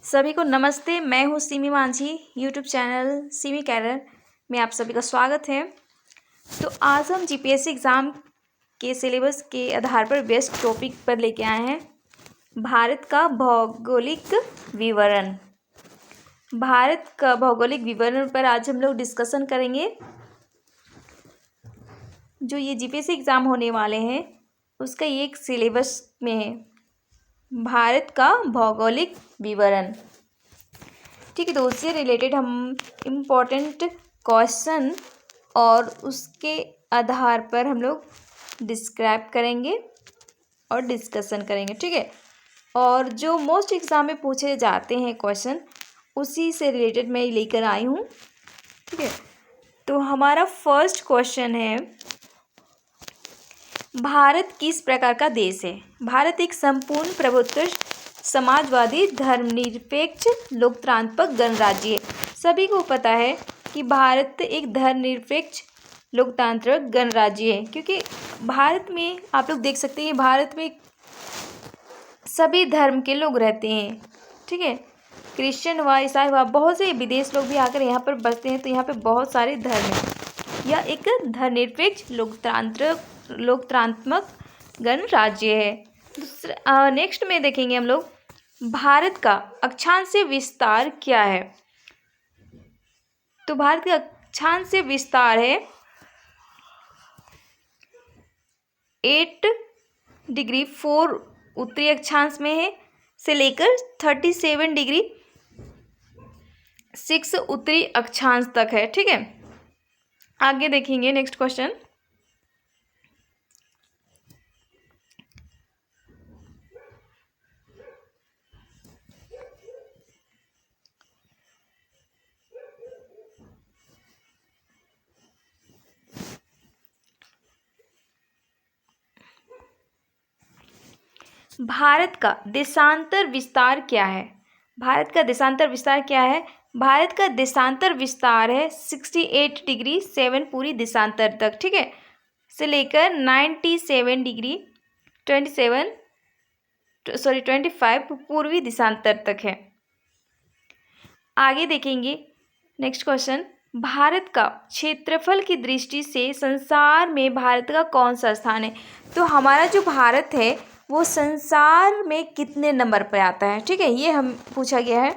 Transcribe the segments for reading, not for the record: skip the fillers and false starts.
सभी को नमस्ते। मैं हूँ Simi Manjhi. YouTube channel Simi career में आप सभी का स्वागत है। तो आज हम जीपीएससी एग्ज़ाम के सिलेबस के आधार पर बेस्ट टॉपिक पर लेके आए हैं भारत का भौगोलिक विवरण। भारत का भौगोलिक विवरण पर आज हम लोग डिस्कशन करेंगे। जो ये जीपीएससी एग्ज़ाम होने वाले हैं उसका ये एक सिलेबस में है, भारत का भौगोलिक विवरण। ठीक है, तो उससे रिलेटेड हम इम्पोर्टेंट क्वेश्चन और उसके आधार पर हम लोग डिस्क्राइब करेंगे और डिस्कशन करेंगे। ठीक है, और जो मोस्ट एग्ज़ाम में पूछे जाते हैं क्वेश्चन उसी से रिलेटेड मैं लेकर आई हूँ। ठीक है, तो हमारा फर्स्ट क्वेश्चन है, भारत किस प्रकार का देश है? भारत एक संपूर्ण प्रभुत्व समाजवादी धर्मनिरपेक्ष लोकतांत्रिक गणराज्य है। सभी को पता है कि भारत एक धर्मनिरपेक्ष लोकतांत्रिक गणराज्य है, क्योंकि भारत में आप लोग देख सकते हैं भारत में सभी धर्म के लोग रहते हैं। ठीक है, क्रिश्चियन हुआ, ईसाई हुआ, बहुत से विदेश लोग भी आकर यहाँ पर बसते हैं। तो यहाँ पे बहुत सारे धर्म हैं। यह एक धर्मनिरपेक्ष लोकतांत्रिक गणराज्य है। दूसरा नेक्स्ट में देखेंगे हम लोग, भारत का अक्षांश विस्तार क्या है? तो भारत का अक्षांश विस्तार है 8 डिग्री 4 उत्तरी अक्षांश में है से लेकर 37 डिग्री 6 उत्तरी अक्षांश तक है। ठीक है, आगे देखेंगे नेक्स्ट क्वेश्चन, भारत का देशांतर विस्तार क्या है? भारत का देशांतर विस्तार क्या है? भारत का देशांतर विस्तार है 68 डिग्री 7 पूरी देशांतर तक। ठीक है, से लेकर 97 डिग्री 25 पूर्वी देशांतर तक है। आगे देखेंगे नेक्स्ट क्वेश्चन, भारत का क्षेत्रफल की दृष्टि से संसार में भारत का कौन सा स्थान है? तो हमारा जो भारत है वो संसार में कितने नंबर पर आता है? ठीक है, ये हम पूछा गया है।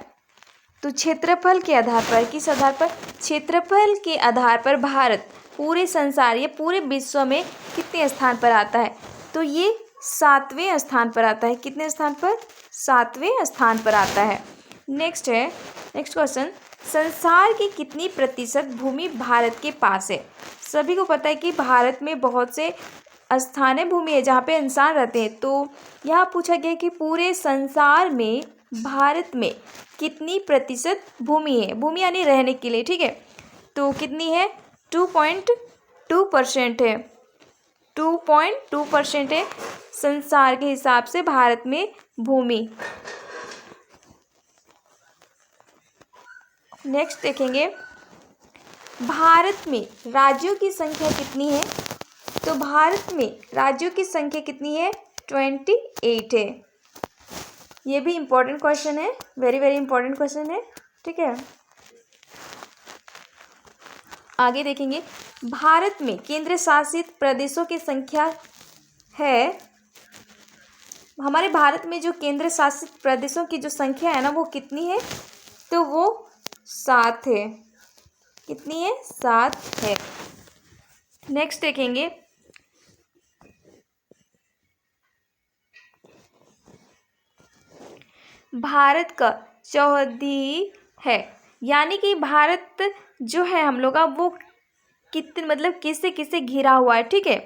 तो क्षेत्रफल के आधार पर, किस आधार पर? क्षेत्रफल के आधार पर भारत पूरे संसार, ये पूरे विश्व में कितने स्थान पर आता है? तो ये 7वें स्थान पर आता है। कितने स्थान पर? 7वें स्थान पर आता है। नेक्स्ट क्वेश्चन, संसार की कितनी प्रतिशत भूमि भारत के पास है? सभी को पता है कि भारत में बहुत से स्थानीय भूमि है जहाँ पे इंसान रहते हैं। तो यहाँ पूछा गया कि पूरे संसार में भारत में कितनी प्रतिशत भूमि है? भूमि यानी रहने के लिए। ठीक है, तो कितनी है? 2.2% है। 2.2% है संसार के हिसाब से भारत में भूमि। नेक्स्ट देखेंगे, भारत में राज्यों की संख्या कितनी है? तो भारत में राज्यों की संख्या कितनी है? 28 है। ये भी इम्पोर्टेंट क्वेश्चन है, वेरी वेरी इंपॉर्टेंट क्वेश्चन है। ठीक है, आगे देखेंगे, भारत में केंद्र शासित प्रदेशों की संख्या है। हमारे भारत में जो केंद्र शासित प्रदेशों की जो संख्या है ना वो कितनी है? तो वो 7 है। कितनी है? 7 है। नेक्स्ट देखेंगे, भारत का चौहदी है, यानी कि भारत जो है हम लोग का वो कितने मतलब किससे किससे घिरा हुआ है? ठीक है,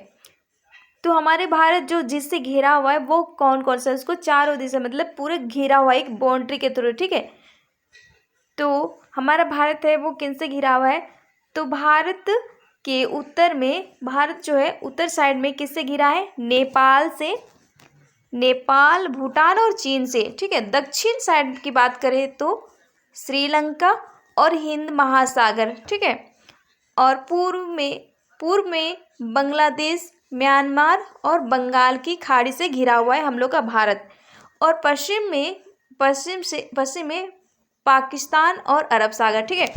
तो हमारे भारत जो जिससे घिरा हुआ है वो कौन कौन सा? उसको चारों दिशा मतलब पूरे घिरा हुआ है एक बाउंड्री के थ्रू। ठीक है, तो हमारा भारत है वो किनसे घिरा हुआ है? तो भारत के उत्तर में, भारत जो है उत्तर साइड में किससे घिरा है? नेपाल से, नेपाल, भूटान और चीन से। ठीक है, दक्षिण साइड की बात करें तो श्रीलंका और हिंद महासागर। ठीक है, और पूर्व में बांग्लादेश, म्यांमार और बंगाल की खाड़ी से घिरा हुआ है हम लोग का भारत। और पश्चिम में पश्चिम में पाकिस्तान और अरब सागर, ठीक है।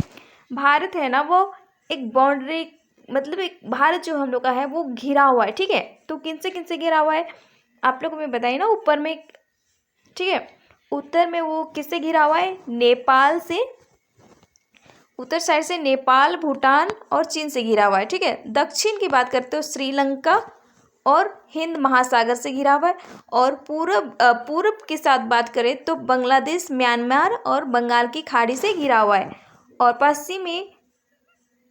भारत है ना वो एक बाउंड्री, मतलब एक भारत जो हम लोग का है वो घिरा हुआ है, ठीक है। तो किन से घिरा हुआ है आप लोग को मैं बताइए ना, ऊपर में, ठीक है। उत्तर में वो किससे घिरा हुआ है, नेपाल से, उत्तर साइड से नेपाल, भूटान और चीन से घिरा हुआ है, ठीक है। दक्षिण की बात करते हो श्रीलंका और हिंद महासागर से घिरा हुआ है। और पूर्व के साथ बात करें तो बांग्लादेश, म्यांमार और बंगाल की खाड़ी से घिरा हुआ है। और पश्चिम में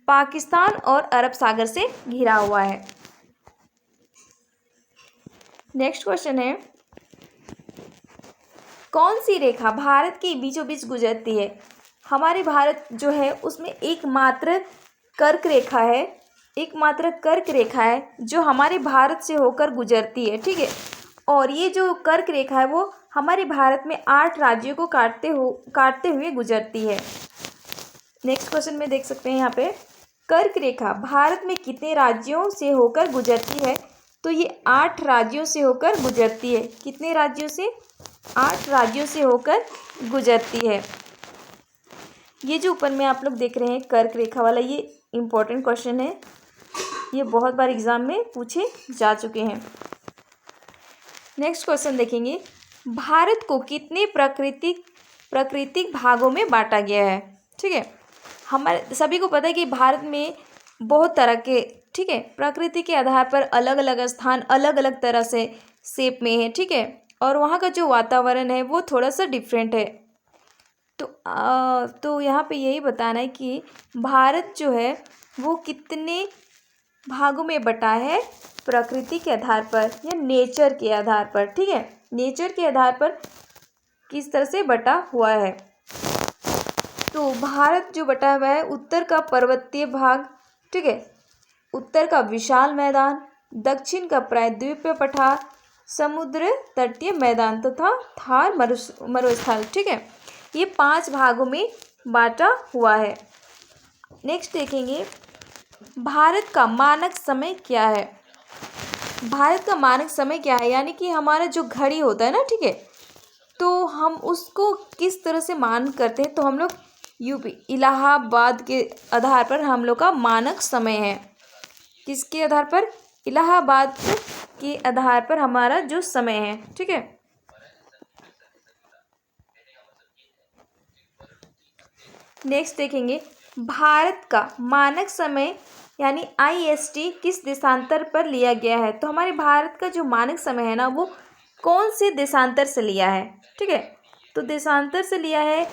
पाकिस्तान और अरब सागर से घिरा हुआ है। नेक्स्ट क्वेश्चन है, कौन सी रेखा भारत के बीचों बीच गुजरती है। हमारे भारत जो है उसमें एकमात्र कर्क रेखा है जो हमारे भारत से होकर गुजरती है, ठीक है। और ये जो कर्क रेखा है वो हमारे भारत में 8 राज्यों को काटते हुए गुजरती है। नेक्स्ट क्वेश्चन में देख सकते हैं यहाँ पे, कर्क रेखा भारत में कितने राज्यों से होकर गुजरती है। तो ये 8 राज्यों से होकर गुजरती है। कितने राज्यों से, 8 राज्यों से होकर गुजरती है। ये जो ऊपर में आप लोग देख रहे हैं कर्क रेखा वाला, ये इम्पोर्टेंट क्वेश्चन है, ये बहुत बार एग्जाम में पूछे जा चुके हैं। नेक्स्ट क्वेश्चन देखेंगे, भारत को कितने प्राकृतिक भागों में बांटा गया है, ठीक है। हमारे सभी को पता है कि भारत में बहुत तरह के, ठीक है, प्रकृति के आधार पर अलग अलग स्थान अलग अलग तरह से शेप में है, ठीक है। और वहाँ का जो वातावरण है वो थोड़ा सा डिफरेंट है। तो यहाँ पे यही बताना है कि भारत जो है वो कितने भागों में बटा है, प्रकृति के आधार पर या नेचर के आधार पर, ठीक है। नेचर के आधार पर किस तरह से बटा हुआ है। तो भारत जो बटा हुआ है, उत्तर का पर्वतीय भाग, ठीक है, उत्तर का विशाल मैदान, दक्षिण का प्रायद्वीपीय पठार, समुद्र तटीय मैदान तथा थार मरुस्थल, ठीक है। ये 5 भागों में बांटा हुआ है। नेक्स्ट देखेंगे, भारत का मानक समय क्या है। भारत का मानक समय क्या है, यानी कि हमारा जो घड़ी होता है ना, ठीक है, तो हम उसको किस तरह से मान करते हैं। तो हम लोग यूपी इलाहाबाद के आधार पर हम लोग का मानक समय है। किसके आधार पर, इलाहाबाद के आधार पर हमारा जो समय है, ठीक है। नेक्स्ट देखेंगे, भारत का मानक समय यानी IST किस देशांतर पर लिया गया है। तो हमारे भारत का जो मानक समय है ना वो कौन से देशांतर से लिया है, ठीक है। तो देशांतर से लिया है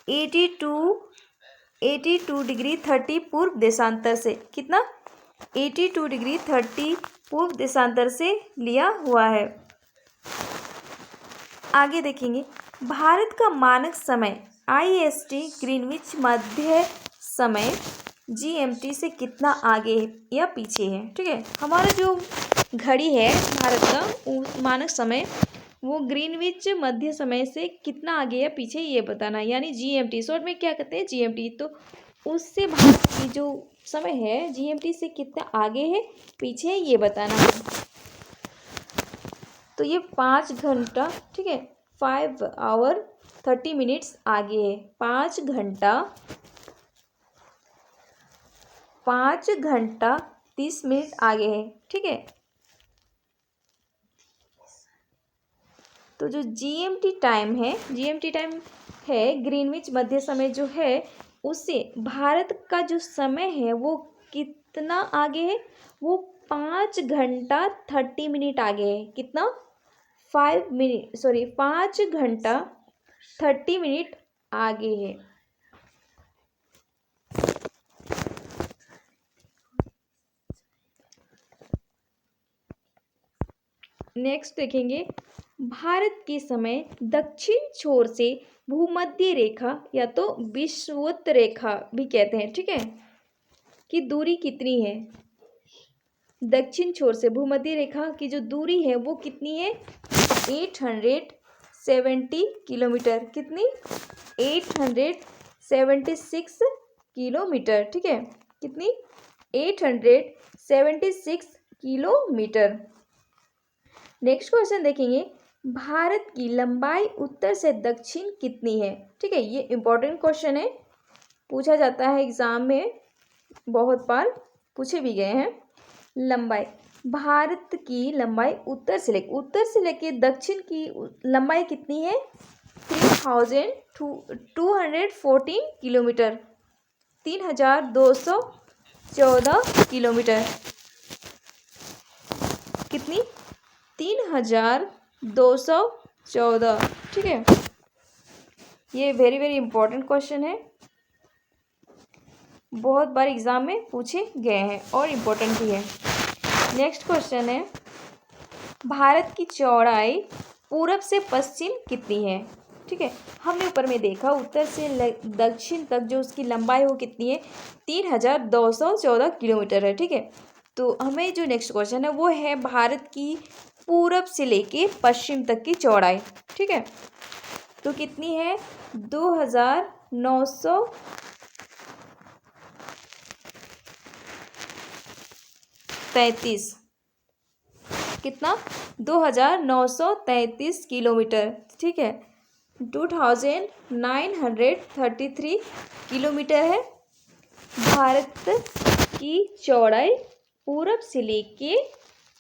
82 डिग्री 30 पूर्व देशांतर से। कितना, 82 डिग्री 30 पूर्व देशांतर से लिया हुआ है। आगे देखेंगे, भारत का मानक समय IST ग्रीनविच मध्य समय GMT से कितना आगे या पीछे है, ठीक है। हमारा जो घड़ी है भारत का मानक समय वो ग्रीनविच मध्य समय से कितना आगे या पीछे ये बताना है, यानी GMT शॉर्ट में क्या कहते हैं, GMT। तो उससे भारत की जो समय है GMT से कितना आगे है पीछे है ये बताना है। तो ये 5 घंटा, ठीक है, 5 आवर 30 मिनट्स आगे है। 5 घंटा 30 मिनट आगे है, ठीक है। तो जो GMT टाइम है ग्रीनविच मध्य समय जो है उससे भारत का जो समय है वो कितना आगे है, वो 5 घंटा 30 मिनट आगे है। कितना, 5 घंटा 30 मिनट आगे है। नेक्स्ट देखेंगे, भारत के समय दक्षिण छोर से भूमध्य रेखा या तो विषुवत रेखा भी कहते हैं, ठीक है, की दूरी कितनी है। दक्षिण छोर से भूमध्य रेखा की जो दूरी है वो कितनी है, 870 किलोमीटर। कितनी, 876 किलोमीटर, ठीक है। कितनी, 876 किलोमीटर। नेक्स्ट क्वेश्चन देखेंगे, भारत की लंबाई उत्तर से दक्षिण कितनी है? ठीक है, ये इम्पोर्टेंट क्वेश्चन है, पूछा जाता है एग्जाम में, बहुत बार पूछे भी गए हैं। लंबाई, भारत की लंबाई उत्तर से लेके दक्षिण की लंबाई कितनी है? 3214 किलोमीटर, 3214 किलोमीटर। कितनी? 3214। ठीक है, ये वेरी वेरी इंपॉर्टेंट क्वेश्चन है, बहुत बार एग्जाम में पूछे गए हैं और इम्पोर्टेंट भी है। नेक्स्ट क्वेश्चन है, भारत की चौड़ाई पूरब से पश्चिम कितनी है? ठीक है, हमने ऊपर में देखा उत्तर से दक्षिण तक जो उसकी लंबाई वो कितनी है? 3214 किलोमीटर है। ठीक है, तो हमें जो नेक्स्ट क्वेश्चन है वो है भारत की पूरब से लेके पश्चिम तक की चौड़ाई। ठीक है, तो कितनी है? 2933। कितना? 2933 किलोमीटर। ठीक है, 2933 किलोमीटर है भारत की चौड़ाई पूरब से लेके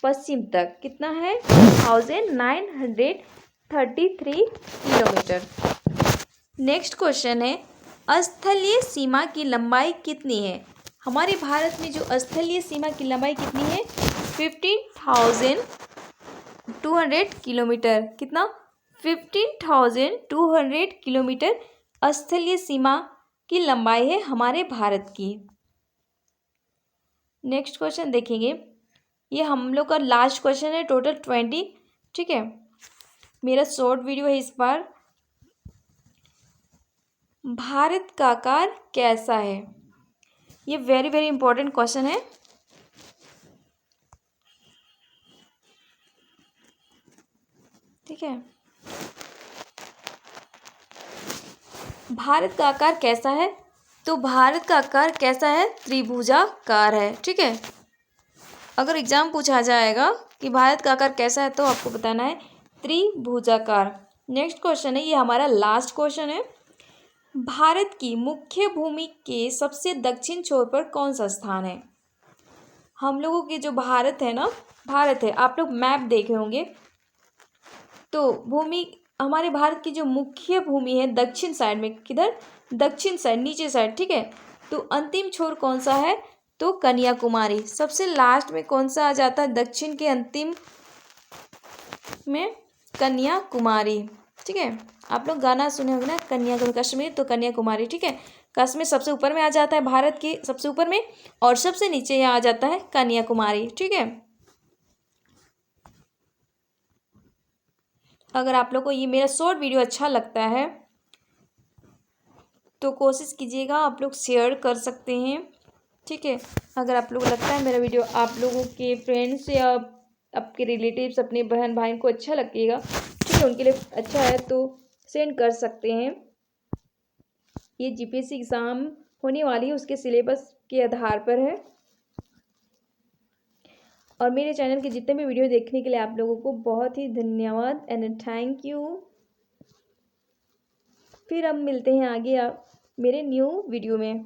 पश्चिम तक। कितना है? 2933 किलोमीटर। नेक्स्ट क्वेश्चन है, स्थलीय सीमा की लंबाई कितनी है? हमारे भारत में जो स्थलीय सीमा की लंबाई कितनी है? 15,200 किलोमीटर। कितना? 15,200 किलोमीटर स्थलीय सीमा की लंबाई है हमारे भारत की। नेक्स्ट क्वेश्चन देखेंगे, ये हम लोग का लास्ट क्वेश्चन है, टोटल 20। ठीक है, मेरा शॉर्ट वीडियो है इस बार। भारत का आकार कैसा है? ये वेरी वेरी इंपॉर्टेंट क्वेश्चन है। ठीक है, भारत का आकार कैसा है? तो भारत का आकार कैसा है? त्रिभुजाकार है। ठीक है, अगर एग्जाम पूछा जाएगा कि भारत का आकार कैसा है तो आपको बताना है त्रिभुजाकार। नेक्स्ट क्वेश्चन है, ये हमारा लास्ट क्वेश्चन है, भारत की मुख्य भूमि के सबसे दक्षिण छोर पर कौन सा स्थान है? हम लोगों के जो भारत है ना, भारत है, आप लोग मैप देखे होंगे, तो भूमि हमारे भारत की जो मुख्य भूमि है दक्षिण साइड में, किधर? दक्षिण साइड, नीचे साइड। ठीक है, तो अंतिम छोर कौन सा है? तो कन्याकुमारी। सबसे लास्ट में कौन सा आ जाता है दक्षिण के अंतिम में? कन्याकुमारी। ठीक है, आप लोग गाना सुने होंगे ना, कन्याकुमारी, कश्मीर तो कन्याकुमारी। ठीक है, कश्मीर सबसे ऊपर में आ जाता है भारत के सबसे ऊपर में, और सबसे नीचे यहाँ आ जाता है कन्याकुमारी। ठीक है, अगर आप लोग को ये मेरा शॉर्ट वीडियो अच्छा लगता है तो कोशिश कीजिएगा, आप लोग शेयर कर सकते हैं। ठीक है, अगर आप लोग लगता है मेरा वीडियो आप लोगों के फ्रेंड्स या आपके रिलेटिव्स, अपने बहन भाई को अच्छा लगेगा, ठीक है, उनके लिए अच्छा है, तो सेंड कर सकते हैं। ये जीपीएससी एग्ज़ाम होने वाली है, उसके सिलेबस के आधार पर है। और मेरे चैनल के जितने भी वीडियो देखने के लिए आप लोगों को बहुत ही धन्यवाद एंड थैंक यू। फिर हम मिलते हैं आगे मेरे न्यू वीडियो में।